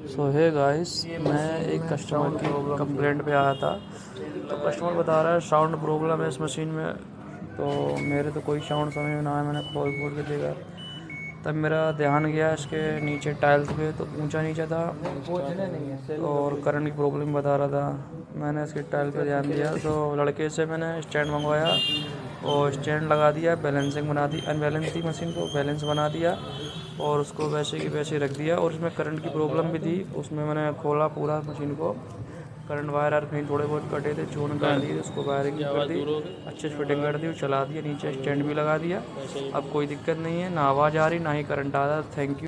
सो है गाइस, मैं एक कस्टमर की कंप्लेंट पे आया था। तो कस्टमर बता रहा है साउंड प्रॉब्लम है इस मशीन में। तो मेरे तो कोई साउंड समझ में ना आया, मैंने खोल खोल के देखा। तब मेरा ध्यान गया इसके नीचे टाइल्स पे, तो ऊंचा नीचा था और करंट की प्रॉब्लम बता रहा था। मैंने इसके टाइल पे ध्यान दिया तो लड़के से मैंने स्टैंड मंगवाया और स्टैंड लगा दिया, बैलेंसिंग बना दी। अनबैलेंस थी मशीन, को बैलेंस बना दिया और उसको वैसे की वैसे रख दिया। और उसमें करंट की प्रॉब्लम भी थी। उसमें मैंने खोला पूरा मशीन को, करंट वायर कहीं थोड़े बहुत कटे थे, चून काट दिए, उसको वायरिंग कर दी, अच्छे से फिटिंग कर दी, चला दिया, नीचे स्टैंड भी लगा दिया। अब कोई दिक्कत नहीं है, ना आवाज़ आ रही ना ही करंट आ रहा। Thank you.